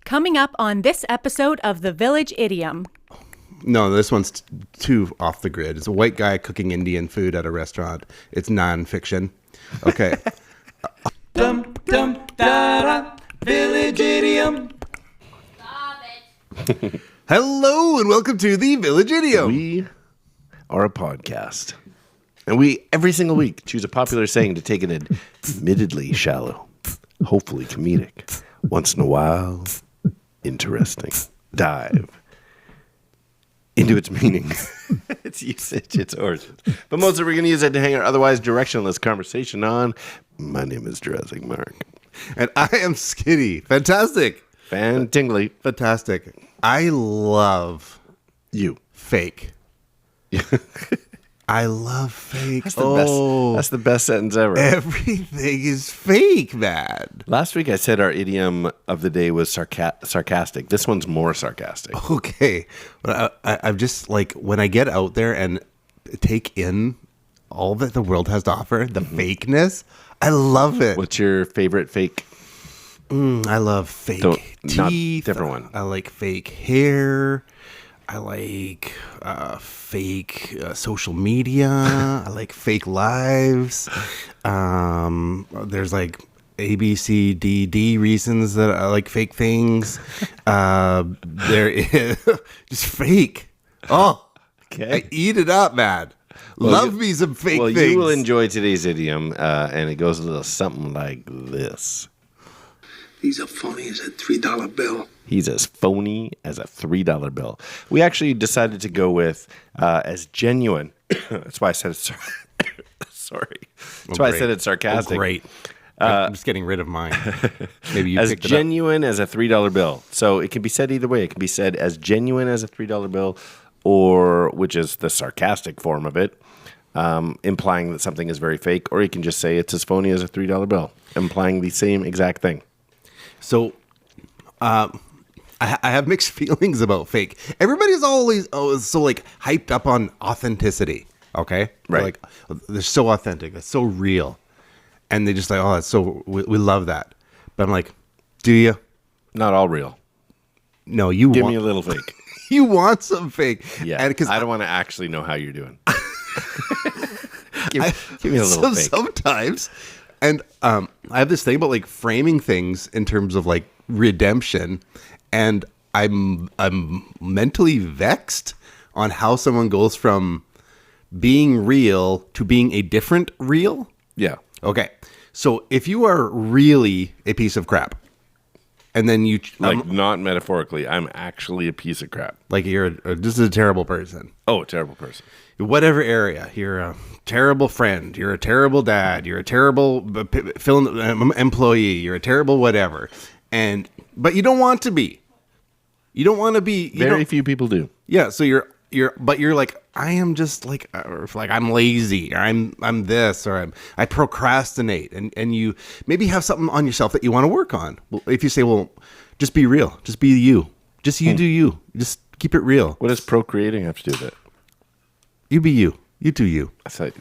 Coming up on this episode of The Village Idiom. No, this one's too off the grid. It's a white guy cooking Indian food at a restaurant. It's non-fiction. Okay. Dum dum da da, Village Idiom. Stop it. Hello and welcome to the Village Idiom. We are a podcast. And we, every single week, choose a popular saying to take an admittedly shallow, hopefully comedic, once in a while, interesting dive into its meaning, its usage, its origin. But mostly we're going to use it to hang our otherwise directionless conversation on. My name is Jurassic Mark. And I am Skinny. Fantastic. Tingly. Fantastic. I love You. fake. I love fake. That's the best. That's the best sentence ever. Everything is fake, man. Last week I said our idiom of the day was sarcastic. This one's more sarcastic. Okay. But I'm just like, when I get out there and take in all that the world has to offer, the fakeness, I love it. What's your favorite fake? I love fake Not teeth. different one. I like fake hair. I like fake social media. I like fake lives. There's like A, B, C, D, D reasons that I like fake things. There is just fake. Oh, Okay. I eat it up, man. Love me some fake things. You will enjoy today's idiom, and it goes a little something like this. He's as phony as a $3 bill. He's as phony as a $3 bill. We actually decided to go with as genuine. That's why I said it's sorry. That's why I said it's sarcastic. Oh, great. I'm just getting rid of mine. Maybe you As picked genuine as a $3 bill. So it can be said either way. It can be said as genuine as a $3 bill, or which is the sarcastic form of it, implying that something is very fake. Or you can just say it's as phony as a $3 bill, implying the same exact thing. So, I have mixed feelings about fake. Everybody's always so like hyped up on authenticity. Okay, Right. Like they're so authentic, it's so real, and they just like, oh, it's so we love that. But I'm like, do you? Not all real. No, you Give want me a little fake. you want some fake. Yeah, and because I don't want to actually know how you're doing. give me a little fake. Sometimes, and I have this thing about like framing things in terms of like redemption, and I'm mentally vexed on how someone goes from being real to being a different real. Yeah. Okay, so if you are really a piece of crap, and then you Like, not metaphorically, I'm actually a piece of crap. like you're this is a terrible person. Oh, a terrible person. Whatever area, you're a terrible friend, you're a terrible dad, you're a terrible employee, you're a terrible whatever, but you don't want to be. You don't want to be. Very few people do. Yeah. So you're like, I am just like, or like I'm lazy, or I'm this, or I procrastinate, and you maybe have something on yourself that you want to work on. Well, if you say, well, just be real, just be you, just you do you, just keep it real. What does procreating have to do with it? You be you, you do you. I thought,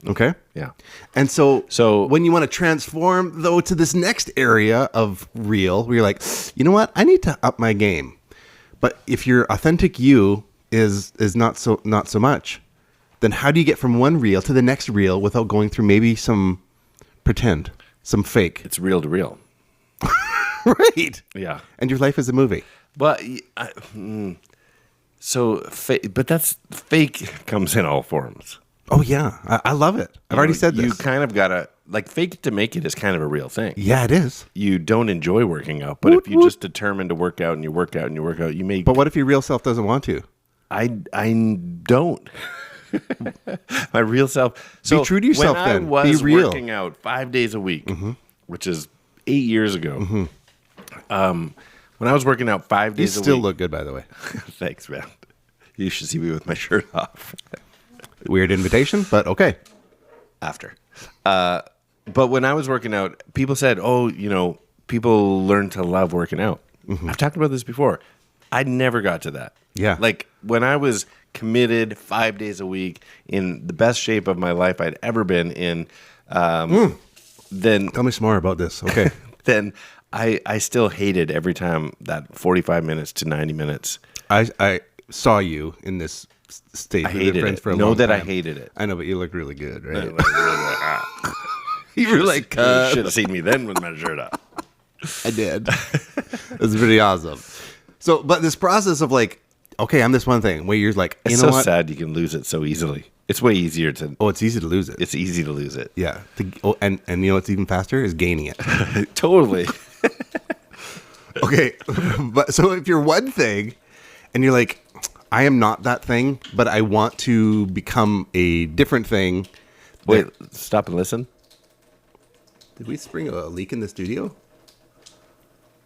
Okay. yeah. And so when you want to transform, though, to this next area of real, where you're like, you know what? I need to up my game. But if your authentic you is not so much, then how do you get from one reel to the next reel without going through maybe some pretend, some fake? It's real to real. Right. Yeah. And your life is a movie. But but that's fake comes in all forms. Oh, yeah. I love it. I've already said this. You kind of got to, like, fake it to make it is kind of a real thing. Yeah, it is. You don't enjoy working out, but if you just determine to work out and you work out and you work out, you may. But what if your real self doesn't want to? I don't. My real self. So be true to yourself then. When I was be real. working out 5 days a week, which is 8 years ago, when I was working out 5 days a week. You still look good, by the way. Thanks, man. You should see me with my shirt off. Weird invitation, but okay. After. But when I was working out, people said, oh, people learn to love working out. I've talked about this before. I never got to that. Yeah. Like when I was committed 5 days a week in the best shape of my life I'd ever been in, then tell me some more about this. Okay. then I still hated every time that 45 minutes to 90 minutes. I saw you in this state. I hated friends it. For a Know long that time. I hated it. I know, but you look really good, right? Ah. You were like, You should have seen me then with my shirt up. I did. It was pretty awesome. So, but this process of like, okay, I'm this one thing where you're like, you It's know so what? sad you can lose it so easily. It's way easier to. Oh, it's easy to lose it. It's easy to lose it. Yeah. And you know what's even faster is gaining it. Totally. Okay. But so if you're one thing and you're like, I am not that thing, but I want to become a different thing. Wait, stop and listen. Did we spring a leak in the studio?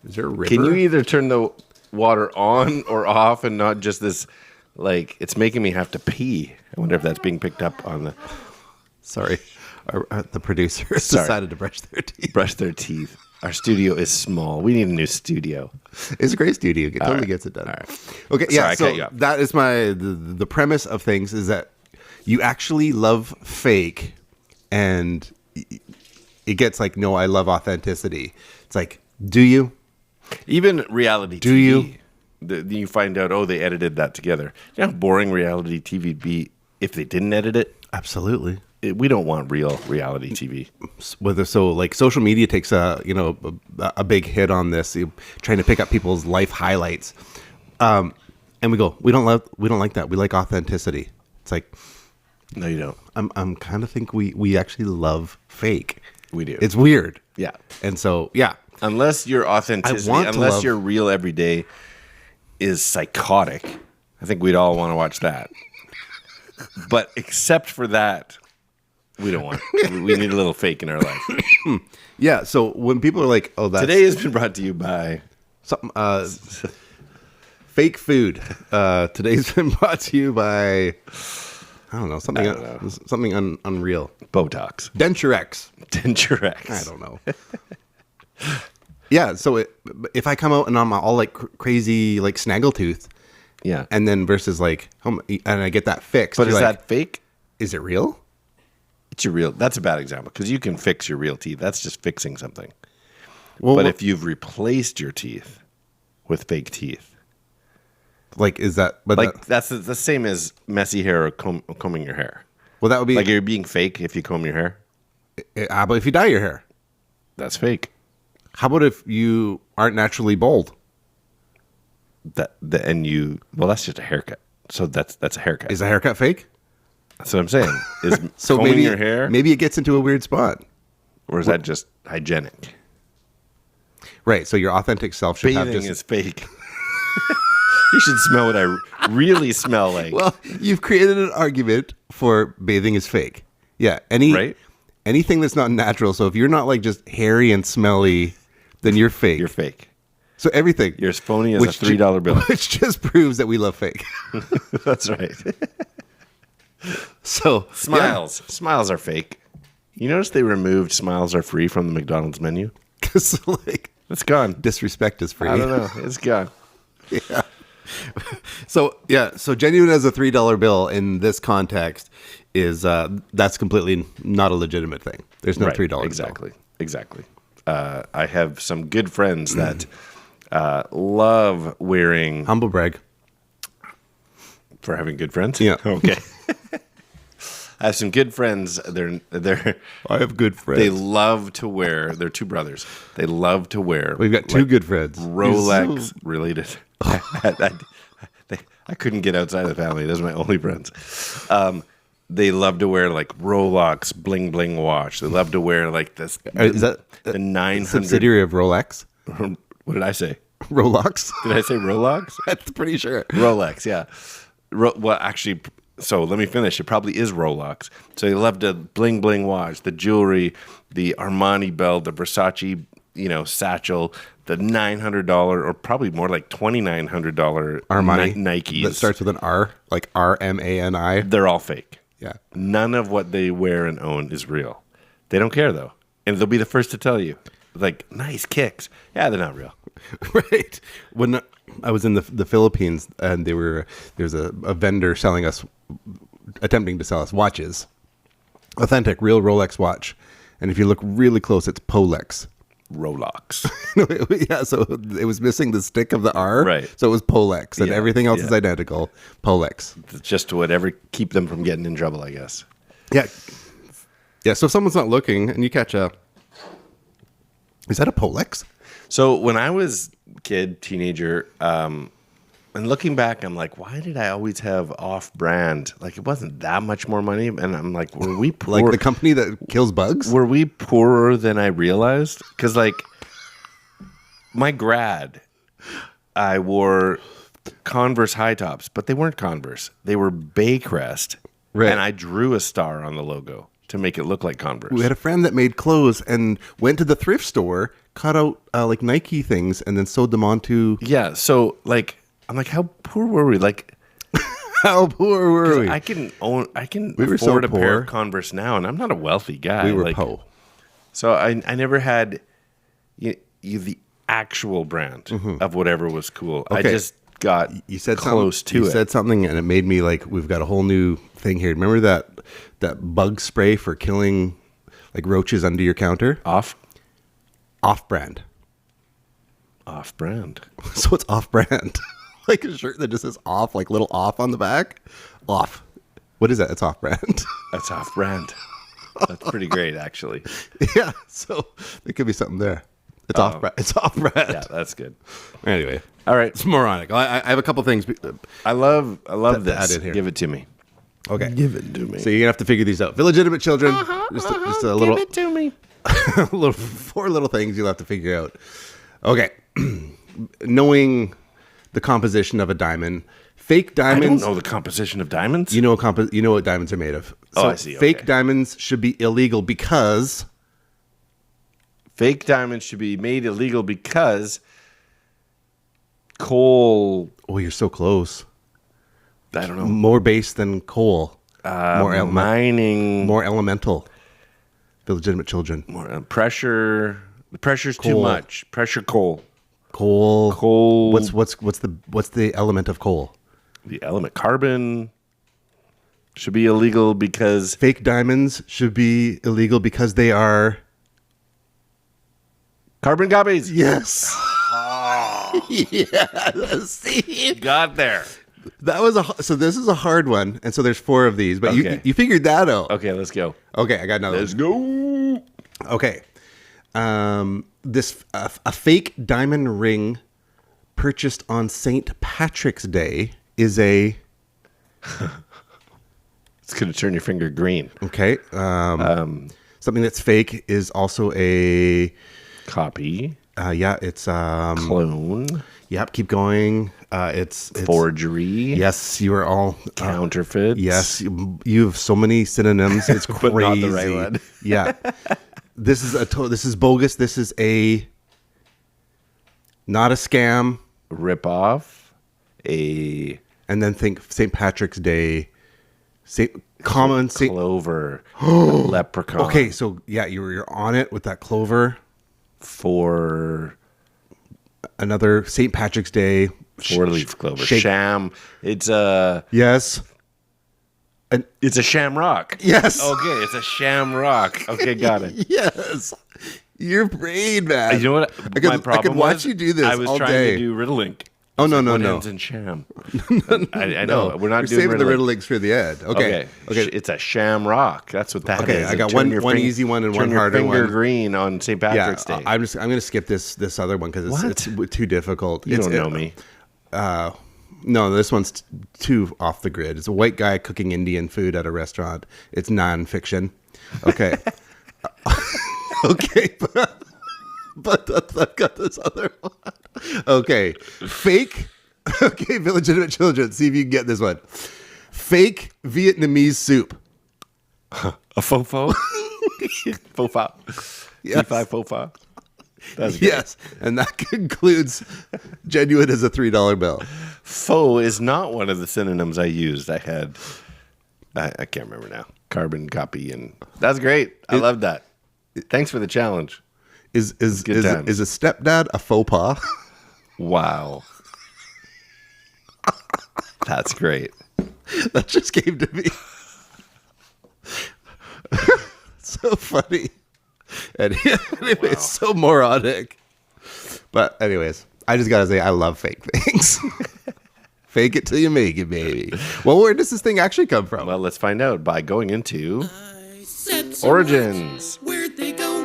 Is there a river? Can you either turn the water on or off and not just this, like, it's making me have to pee. I wonder if that's being picked up on the. Sorry. The producers decided to brush their teeth. Brush their teeth. Our studio is small. We need a new studio. It's a great studio. It totally right. gets it done. All right. Okay, Sorry, yeah. I So cut you off. that is the premise of things is that you actually love fake, and it gets like, no, I love authenticity. It's like, do you? Even reality Do TV. you? You find out, oh, they edited that together. You know how boring reality TV would be if they didn't edit it? Absolutely. We don't want real reality TV. Whether so, like social media takes a a big hit on this, trying to pick up people's life highlights, and we don't like that. We like authenticity. It's like, No, you don't. I'm kind of think we actually love fake. We do. It's weird. Yeah. And so yeah, Unless your authenticity, want to unless love- your real everyday is psychotic, I think we'd all want to watch that. But except for that, we don't want it. We need a little fake in our life. yeah. So when people are like, oh, that's Today has been brought to you by something fake food. Today's been brought to you by I don't know something unreal. Botox. Denturex. Denturex. I don't know. Yeah, so if I come out and I'm all like crazy, like snaggletooth, Yeah. and then versus like, and I get that fixed. But you're is like, that fake? is it real? It's your real. That's a bad example because you can fix your real teeth. That's just fixing something. Well, But if you've replaced your teeth with fake teeth, like, is that? But like that's the same as messy hair or combing your hair. well, that would be Like you're being fake if you comb your hair. How about if you dye your hair? That's fake. How about if you aren't naturally bald? Well, that's just a haircut. So that's a haircut. Is a haircut fake? That's what I'm saying. Is So combing maybe your hair, maybe it gets into a weird spot. or is that just hygienic? Right. So your authentic self should have Bathing just. is fake. You should smell what I really smell like. Well, you've created an argument for bathing is fake. Yeah. Right? Anything that's not natural. So if you're not like just hairy and smelly, then you're fake. You're fake. So everything. You're as phony as a $3 bill. Which just proves that we love fake. That's right. So Smiles. Smiles are fake. You notice they removed smiles are free from the McDonald's menu? Because like It's gone. disrespect is free. I don't know. It's gone. Yeah. So genuine as a $3 bill in this context is that's completely not a legitimate thing. There's no Right. $3 bill. Exactly. I have some good friends that love wearing Humble brag. for having good friends. Yeah. Okay. I have some good friends. They're I have good friends. they love to wear. They're two brothers. They love to wear. We've got two good friends. Rolex related. I couldn't get outside of the family. Those are my only friends. They love to wear like Rolex bling bling watch. They love to wear like this. Is that the 900 subsidiary of Rolex? What did I say? Rolex? Did I say Rolex? I'm pretty sure. Rolex, yeah. Well, actually, so let me finish. It probably is Rolex. So they love to bling bling watch, the jewelry, the Armani belt, the Versace, satchel, the $900 or probably more like $2,900 Armani Nikes. that starts with an R, like RMANI. They're all fake. Yeah. None of what they wear and own is real. They don't care though, and they'll be the first to tell you. Like, nice kicks. Yeah, they're not real. Right. When I was in the Philippines and there's a vendor attempting to sell us watches, authentic, real Rolex watch. And if you look really close, it's Polex. Rolex. Yeah, so it was missing the stick of the R. Right. So it was Polex, and Yeah, everything else yeah. is identical. Polex. Just to whatever keep them from getting in trouble, I guess. Yeah. Yeah, so if someone's not looking and you catch a... Is that a Polex? So when I was kid, teenager, and looking back, I'm like, why did I always have off-brand? Like, it wasn't that much more money. And I'm like, were we poor? Like the company that kills bugs? Were we poorer than I realized? Because, like, my grad, I wore Converse high tops, but they weren't Converse. They were Baycrest. Right. And I drew a star on the logo to make it look like Converse. We had a friend that made clothes and went to the thrift store, cut out like Nike things, and then sewed them onto... Yeah, so, like, I'm like, how poor were we? Like, How poor were we? I can We were afford so a pair poor. of Converse now, and I'm not a wealthy guy. We were like, po. So I never had the actual brand of whatever was cool. I Okay. just got You said close something, to you it. said something, and it made me like, we've got a whole new thing here. Remember that bug spray for killing like roaches under your counter? Off-brand. Off-brand. So it's off-brand. Like a shirt that just says off, like little off on the back. Off. What is that? It's off-brand. That's off-brand. That's pretty great, actually. Yeah. So there could be something there. It's off-brand. It's off-brand. Yeah, that's good. Anyway. All right. It's moronic. I have a couple things. I love That this. added here. Give it to me. Okay. Give it to me. So you're going to have to figure these out. Village children. Just a little. Give it to me. Four little things you'll have to figure out. Okay. Knowing the composition of a diamond. Fake I diamonds. don't know the composition of diamonds. You know what diamonds are made of. Oh, I see. Fake Okay. diamonds should be illegal because Fake diamonds should be made illegal because coal. oh, you're so close. I don't know. More base than coal. Mining. More elemental. Illegitimate children. More pressure. The pressure's too Coal. much. Pressure coal. Coal. Coal. What's the element of coal? The element carbon should be illegal because Fake diamonds should be illegal because they are... carbon copies. Yes. Yes. See? Got there. That was so this is a hard one, and so there's four of these, but Okay. you figured that out. Okay, let's go. Okay, I got another Let's one. go. Okay. A fake diamond ring purchased on St. Patrick's Day is a... It's going to turn your finger green. Okay. Something that's fake is also a... Copy. It's... Clone. Yep, keep going. It's Forgery. Yes, you are all... Counterfeit. yes, you have so many synonyms. It's crazy. But not the right one. Yeah. This is bogus. This is not a scam. Rip off. And then think St. Patrick's Day. Common St. Clover. Leprechaun. Okay, so yeah, you're on it with that clover. For Another St. Patrick's Day. four-leaf clover. Shake- Sham. It's a Yes. shamrock. Yes. Okay, it's a shamrock. Okay, got it. Yes. Your brain, man. You know what? My problem I could watch was you do this I was all trying day. to do Riddlink. Oh, no. What ends in sham? I know. We're not You're doing saving the Riddlink. riddlings for the end. Okay. It's a shamrock. That's what that is. Okay, I got Turn one your easy one and turn one your harder finger one. green on St. Yeah, Patrick's Day. I'm going to skip this other one because it's too difficult. You don't know me. No, this one's too off the grid. It's a white guy cooking Indian food at a restaurant. It's non-fiction. Okay. Okay, but I've got this other one. Okay, fake. Okay, illegitimate children. See if you can get this one. Fake Vietnamese soup. A fofo? Fofa. Yes. P5 fofa. That's good. Yes, and that concludes Genuine as a $3 bill. Faux is not one of the synonyms I used. I can't remember now. Carbon copy, and that's great. I love that. Thanks for the challenge. Is good times. a stepdad a faux pas? Wow. That's great. That just came to me. So funny. And it's so moronic. But anyways, I just got to say, I love fake things. Fake it till you make it, baby. Well, where does this thing actually come from? Well, let's find out by going into Said some Origins. words. Where'd they go?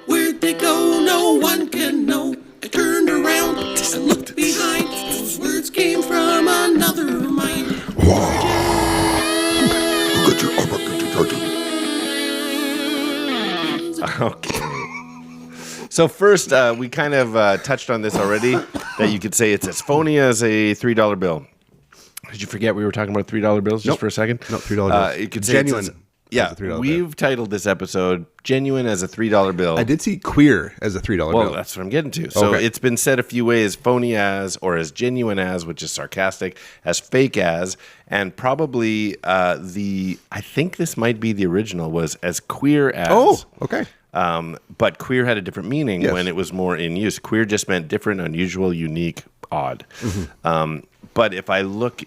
Where'd they go? No one can know. I turned around and looked behind. Those words came from another mind. Okay. So first, we kind of touched on this already, that you could say it's as phony as a $3 bill. Did you forget we were talking about $3 bills just for a second? No, $3 bills. You could say Genuine. Yeah, as a $3 we've titled this episode "Genuine as a $3 Bill." I did see queer as a $3 Well, bill. that's what I'm getting to. So Okay. it's been said a few ways: phony as, or as genuine as, which is sarcastic, as fake as, and probably I think this might be the original, was as queer as. Oh, okay. But queer had a different meaning Yes. when it was more in use. Queer just meant different, unusual, unique, odd. But if I look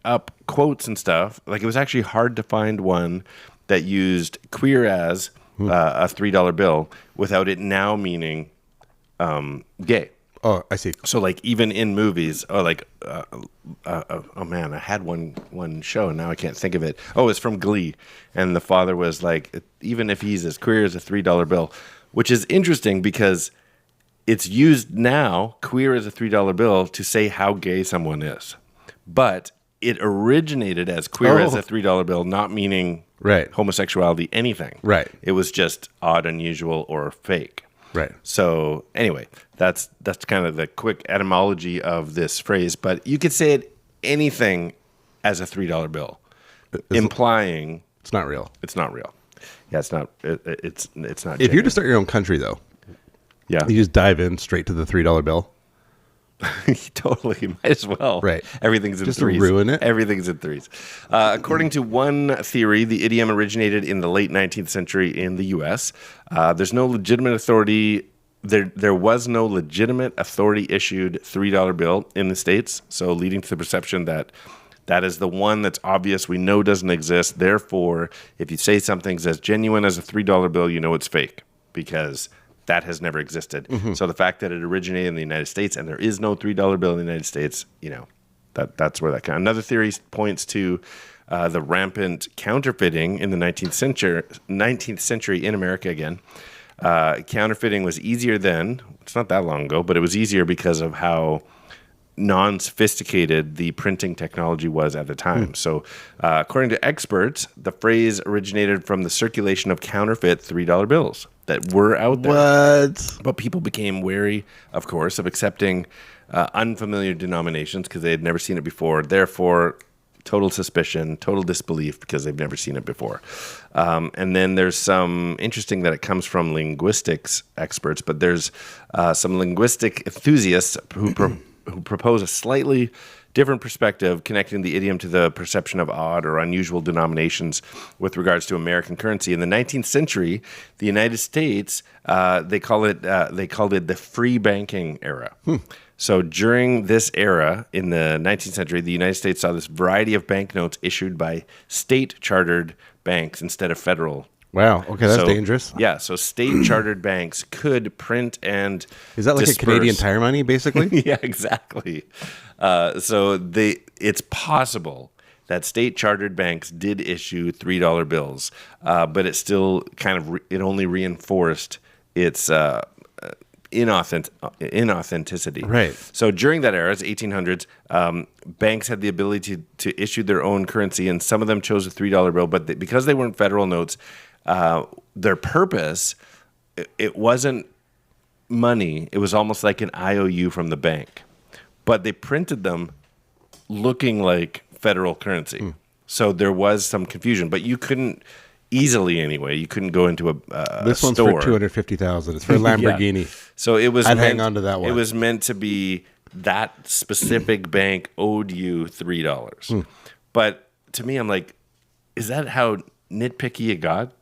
up quotes and stuff, like it was actually hard to find one that used queer as a $3 bill without it now meaning gay. Oh, I see. So like even in movies, or like oh man, I had one show and now I can't think of it. Oh, it's from Glee, and the father was like, even if he's as queer as a $3 bill, which is interesting because it's used now, queer as a $3 bill, to say how gay someone is, but it originated as queer as a $3 bill, not meaning Right. homosexuality, anything. Right. It was just odd, unusual, or fake. Right. So anyway, that's kind of the quick etymology of this phrase. But you could say it anything as a $3 bill, implying It's not real. it's not real. Yeah, it's not. It's not. If you're genuine. to start your own country, though, yeah, you just dive in straight to the $3 bill. totally might as well. Right. Everything's in Just to threes. ruin it? Everything's in threes. According to one theory, the idiom originated in the late 19th century in the U.S. There's no legitimate authority. There was no legitimate authority issued $3 bill in the States, so leading to the perception that that is the one that's obvious, we know doesn't exist. Therefore, if you say something's as genuine as a $3 bill, you know it's fake, because that has never existed. So the fact that it originated in the United States and there is no $3 bill in the United States, you know, that's where that comes. Another theory points to the rampant counterfeiting in the 19th century in America again. Counterfeiting was easier then. It's not that long ago, but it was easier because of how non-sophisticated the printing technology was at the time. So according to experts, the phrase originated from the circulation of counterfeit $3 bills that were out there. What? But people became wary, of course, of accepting unfamiliar denominations because they had never seen it before. Therefore, total suspicion, total disbelief because they've never seen it before. And then there's some interesting that it comes from linguistics experts, but there's some linguistic enthusiasts who propose a slightly different perspective connecting the idiom to the perception of odd or unusual denominations with regards to American currency. In the 19th century, the United States, they called it the free banking era. So during this era in the 19th century, the United States saw this variety of banknotes issued by state-chartered banks instead of federal. Wow. Okay, that's dangerous. Yeah, so state-chartered banks could print and Is that like disperse. a Canadian Tire Money, basically? Yeah, exactly. So it's possible that state-chartered banks did issue $3 bills, but it still kind of it only reinforced its inauthenticity. Right. So during that era, the 1800s, banks had the ability to issue their own currency, and some of them chose a $3 bill, but because they weren't federal notes, their purpose, it wasn't money. It was almost like an IOU from the bank. But they printed them looking like federal currency. So there was some confusion. But you couldn't easily, anyway, you couldn't go into a This one's store. for $250,000. It's for a Lamborghini. Yeah. So it was I'd hang on to that one. It was meant to be that specific bank owed you $3. But to me, I'm like, is that how nitpicky you got?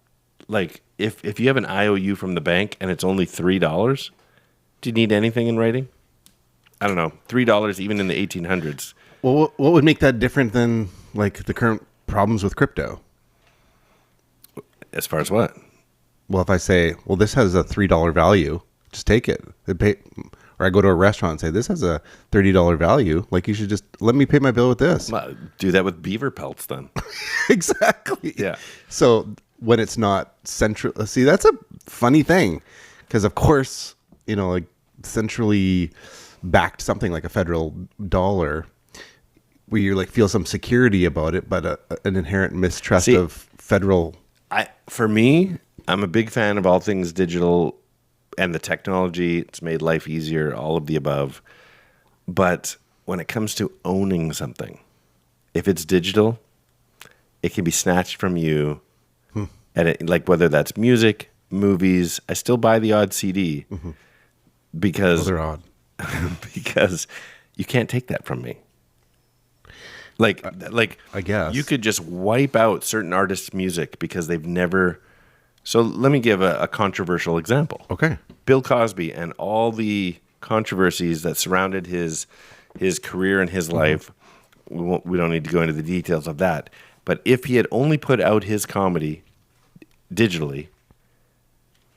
Like, if you have an IOU from the bank and it's only $3, do you need anything in writing? I don't know. $3 even in the 1800s. Well, what would make that different than like the current problems with crypto? As far as what? well, if I say, well, this has a $3 value, just take it. Or I go to a restaurant and say, this has a $30 value. Like, you should just let me pay my bill with this. Well, do that with beaver pelts then. Exactly. Yeah. So when it's not central, see, that's a funny thing, because of course, like centrally backed something like a federal dollar, where you like feel some security about it, but an inherent mistrust of federal. For me, I'm a big fan of all things digital and the technology. It's made life easier, all of the above. But when it comes to owning something, if it's digital, it can be snatched from you. And like whether that's music, movies, I still buy the odd CD because they're odd. because you can't take that from me. Like I guess you could just wipe out certain artists' music because they've never. So let me give a controversial example. Okay. Bill Cosby and all the controversies that surrounded his career and his life. We don't need to go into the details of that. But if he had only put out his comedy digitally,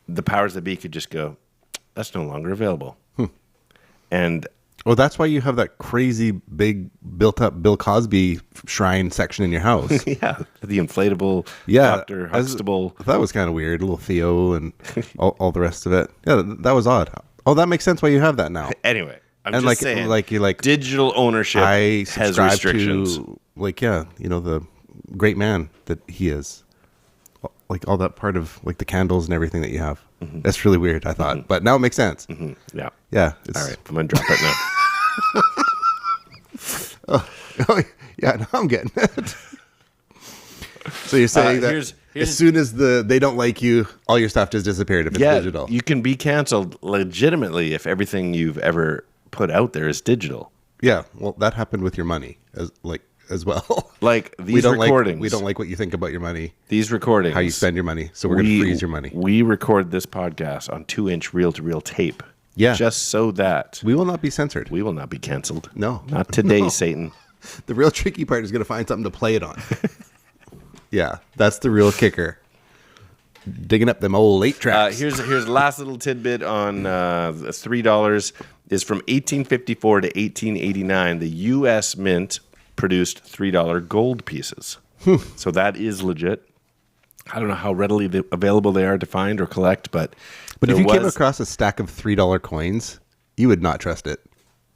the powers that be could just go, that's no longer available. And well, that's why you have that crazy big built-up Bill Cosby shrine section in your house. yeah, the inflatable Dr. Huxtable. That was kind of weird. Little Theo and all the rest of it. Yeah, that was odd. Oh, that makes sense why you have that now. Anyway, I'm and just saying, you like digital ownership I has subscribe restrictions. to, the great man that he is. Like all that part of like the candles and everything that you have. That's really weird, I thought. But now it makes sense. Yeah. Yeah. All right, I'm going to drop it now. Oh, yeah, now I'm getting it. So you're saying that here's as soon as they don't like you, all your stuff just disappeared if it's digital. You can be canceled legitimately if everything you've ever put out there is digital. Yeah, well, that happened with your money as well. Like these recordings. We don't like what you think about your money. These recordings. How you spend your money. So we're going to freeze your money. We record this podcast on 2-inch reel-to-reel tape. Yeah. Just so that we will not be censored. We will not be canceled. No. Not today, No. Satan. The real tricky part is going to find something to play it on. Yeah, that's the real kicker. Digging up them old 8 tracks. Here's the last little tidbit on $3 is from 1854 to 1889. The U.S. Mint produced $3 gold pieces. So that is legit. I don't know how readily available they are to find or collect, but if you came across a stack of $3 coins, you would not trust it.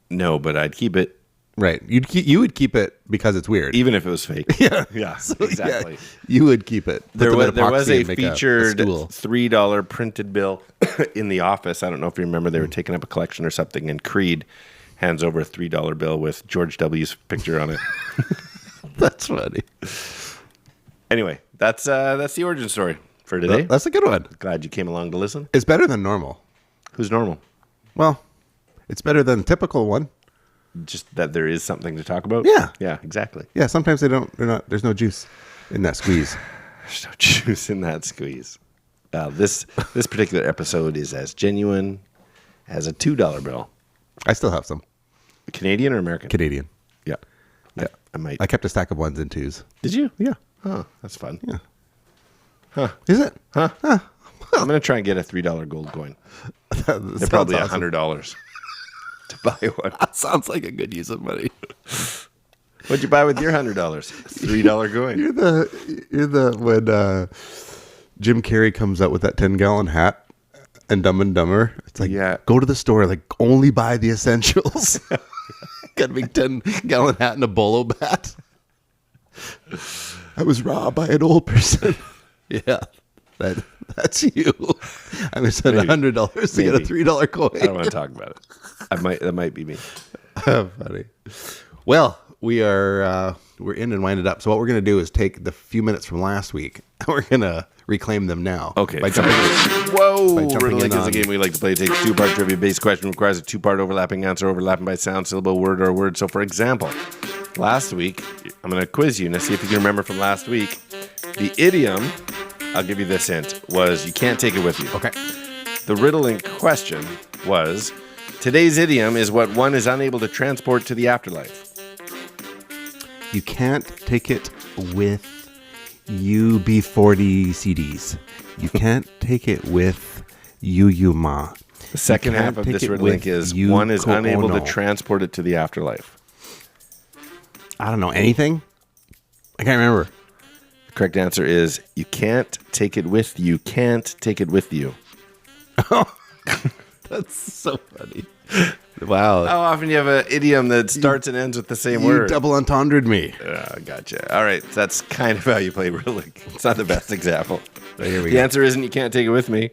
No, but I'd keep it. Right. You would keep it because it's weird. Even if it was fake. Yeah. Yeah, So, exactly. yeah, you would keep it. Put There them in was epoxy a and make featured stool. $3 printed bill in the office. I don't know if you remember, they were taking up a collection or something, and Creed hands over a $3 bill with George W.'s picture on it. That's funny. Anyway, that's the origin story for today. That's a good one. Glad you came along to listen. It's better than normal. Who's normal? Well, it's better than the typical one. Just that there is something to talk about? Yeah. Yeah, exactly. Yeah, sometimes there's no juice in that squeeze. There's no juice in that squeeze. This particular episode is as genuine as a $2 bill. I still have some. Canadian or American? Canadian. Yeah. Yeah. I might. I kept a stack of 1s and 2s. Did you? Yeah. Oh, that's fun. Yeah. Huh. Is it? Huh? I'm going to try and get a $3 gold coin. They're probably $100 to buy one. That sounds like a good use of money. What'd you buy with your $100? $3 coin. You're the when Jim Carrey comes out with that 10-gallon hat and Dumb and Dumber. It's like, go to the store, like only buy the essentials. Got a big 10-gallon hat and a bolo bat. I was robbed by an old person. Yeah, that's you. I'm going to spend $100 to get a $3 coin. I don't want to talk about it. That might be me. Funny. Well, we're in and winded up. So what we're going to do is take the few minutes from last week and we're going to reclaim them now. Okay. By jumping Whoa! jumping Riddle in is a on- game we like to play. It takes a 2-part trivia-based question, requires a 2-part overlapping answer, overlapping by sound, syllable, word, or word. So, for example, last week, I'm going to quiz you and see if you can remember from last week. The idiom, I'll give you this hint, was you can't take it with you. Okay. The riddle in question was, today's idiom is what one is unable to transport to the afterlife. You can't take it with UB40 CDs. You can't take it with you ma. The second You can't half of take this it riddle link with is you one is unable to koono. transport it to the afterlife. I don't know anything. I can't remember. The correct answer is you can't take it with you. Can't take it with you. That's so funny. Wow. How often do you have an idiom that starts and ends with the same You word? double entendred me. Gotcha. All right, that's kind of how you play riddle link. It's not the best example. Here we The go. answer isn't you can't take it with me.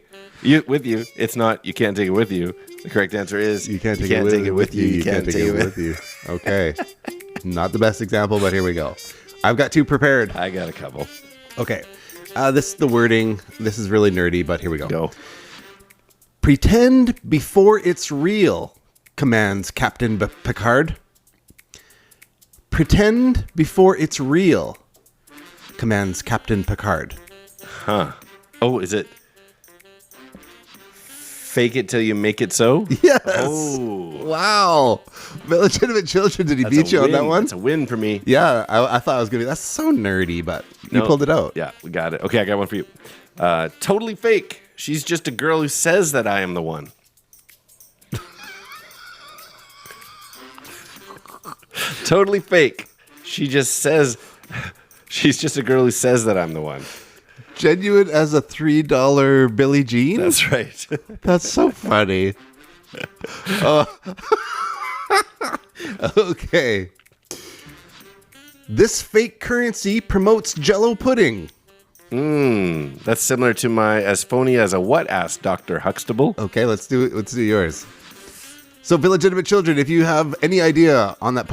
With you. It's not you can't take it with you. The correct answer is You can't take it with you. You can't take it with you. Okay. Not the best example, but here we go. I've got two prepared. I got a couple. Okay. This is the wording. This is really nerdy, but here we go. Go. Pretend before it's real, commands Captain Picard. Pretend before it's real, commands Captain Picard. Huh. Oh, is it fake it till you make it so? Yes. Oh. Wow. Illegitimate Children, did he That's beat a you on that win. one? That's a win for me. Yeah, I thought I was going to be, that's so nerdy, but you No. pulled it out. Yeah, we got it. Okay, I got one for you. Totally fake. She's just a girl who says that I am the one. Totally fake. She just says she's just a girl who says that I'm the one. Genuine as a $3 Billie Jean? That's right. That's so funny. Okay. This fake currency promotes Jello pudding. That's similar to my as phony as a what asked Dr. Huxtable. Okay, let's do it. Let's do yours. So, Illegitimate Children, if you have any idea on that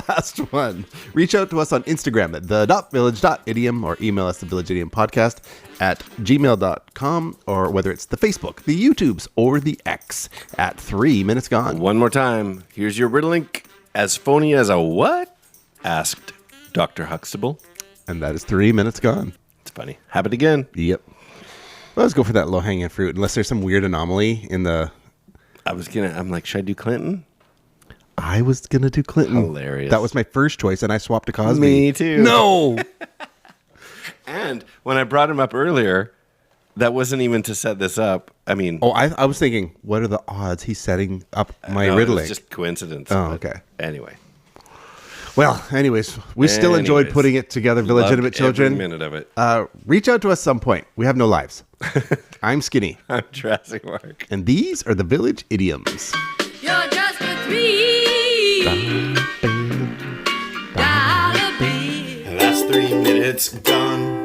last one, reach out to us on Instagram at the.village.idiom or email us the villageidiompodcast at gmail.com, or whether it's the Facebook, the YouTubes, or the X at 3 Minutes Gone. One more time. Here's your riddle link. As phony as a what? Asked Dr. Huxtable. And that is 3 Minutes Gone. It's funny. Happened again. Yep. Well, let's go for that low-hanging fruit, unless there's some weird anomaly in the... I'm like, should I do Clinton? I was going to do Clinton. Hilarious. That was my first choice, and I swapped to Cosby. Me too. No! And when I brought him up earlier, that wasn't even to set this up. I mean, Oh, I was thinking, what are the odds he's setting up my no, it riddling? was just coincidence. Oh, but okay. Anyway, Well, anyways, we still enjoyed putting it together, Illegitimate loved every Children. minute of it. Reach out to us some point. We have no lives. I'm Skinny, I'm Jurassic Mark. and these are the Village Idioms. You're just a $3 bill. That's 3 minutes gone.